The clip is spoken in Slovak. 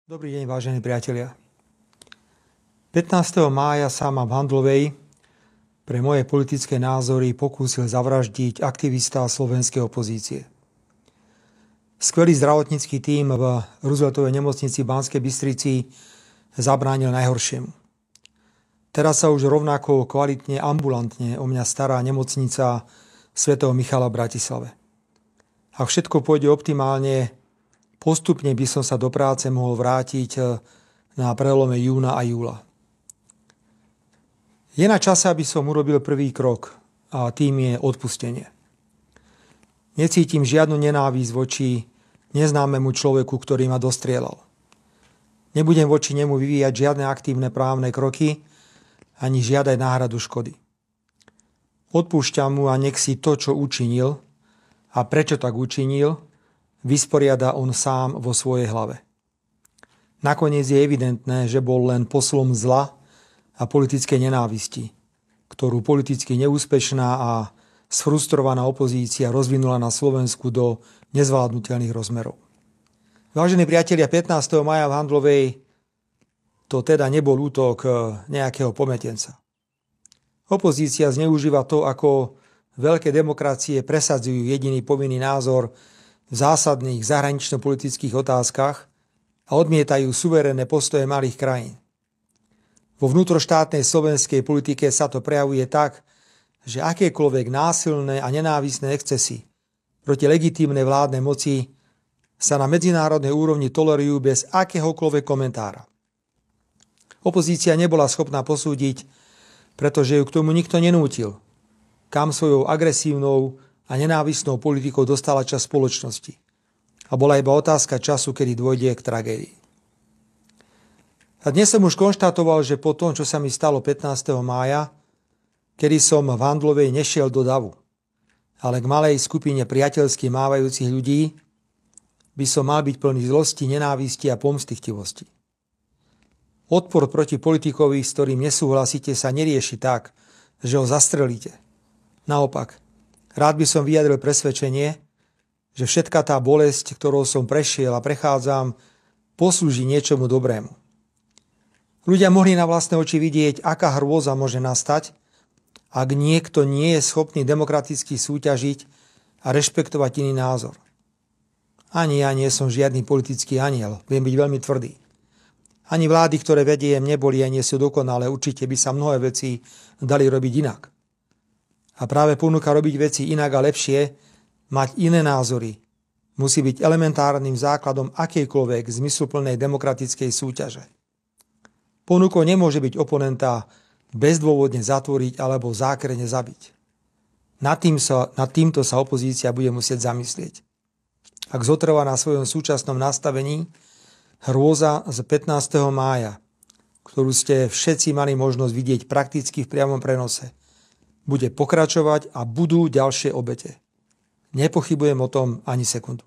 Dobrý deň, vážení priatelia. 15. mája sa ma v Handlovej pre moje politické názory pokúsil zavraždiť aktivista slovenskej opozície. Skvelý zdravotnícky tím v Rooseveltovej nemocnici v Banskej Bystrici zabránil najhoršiemu. Teraz sa už rovnako kvalitne ambulantne o mňa stará nemocnica svätého Michala v Bratislave. Ak všetko pôjde optimálne, postupne by som sa do práce mohol vrátiť na prelome júna a júla. Je na čase, aby som urobil prvý krok a tým je odpustenie. Necítim žiadnu nenávisť voči neznámemu človeku, ktorý ma dostrieľal. Nebudem voči nemu vyvíjať žiadne aktívne právne kroky ani žiadať náhradu škody. Odpúšťam mu a nech si to, čo učinil a prečo tak učinil, vysporiada on sám vo svojej hlave. Nakoniec je evidentné, že bol len poslom zla a politickej nenávisti, ktorú politicky neúspešná a sfrustrovaná opozícia rozvinula na Slovensku do nezvládnutelných rozmerov. Vážení priatelia, 15. mája v Handlovej to teda nebol útok nejakého pometenca. Opozícia zneužíva to, ako veľké demokracie presadzujú jediný povinný názor v zásadných zahranično-politických otázkach a odmietajú suverénne postoje malých krajín. Vo vnútroštátnej slovenskej politike sa to prejavuje tak, že akékoľvek násilné a nenávisné excesy proti legitímnej vládnej moci sa na medzinárodnej úrovni tolerujú bez akéhokoľvek komentára. Opozícia nebola schopná posúdiť, pretože ju k tomu nikto nenútil, kam svojou agresívnou a nenávisnou politikou dostala časť spoločnosti. A bola iba otázka času, kedy dôjde k tragédii. A dnes som už konštatoval, že po tom, čo sa mi stalo 15. mája, kedy som v Handlovej nešiel do davu, ale k malej skupine priateľsky mávajúcich ľudí, by som mal byť plný zlosti, nenávisti a pomstychtivosti. Odpor proti politikovi, s ktorým nesúhlasíte, sa nerieši tak, že ho zastrelíte. Naopak, rád by som vyjadril presvedčenie, že všetka tá bolesť, ktorou som prešiel a prechádzam, poslúži niečomu dobrému. Ľudia mohli na vlastné oči vidieť, aká hrôza môže nastať, ak niekto nie je schopný demokraticky súťažiť a rešpektovať iný názor. Ani ja nie som žiadny politický anjel, viem byť veľmi tvrdý. Ani vlády, ktoré vediem, neboli a nie sú dokonalé, určite by sa mnohé veci dali robiť inak. A práve ponuka robiť veci inak a lepšie, mať iné názory, musí byť elementárnym základom akejkoľvek zmysluplnej demokratickej súťaže. Ponukou nemôže byť oponenta bezdôvodne zatvoriť alebo zákrene zabiť. Nad týmto sa opozícia bude musieť zamyslieť. Ak zotrvá na svojom súčasnom nastavení, hrôza z 15. mája, ktorú ste všetci mali možnosť vidieť prakticky v priamom prenose, bude pokračovať a budú ďalšie obete. Nepochybujem o tom ani sekundu.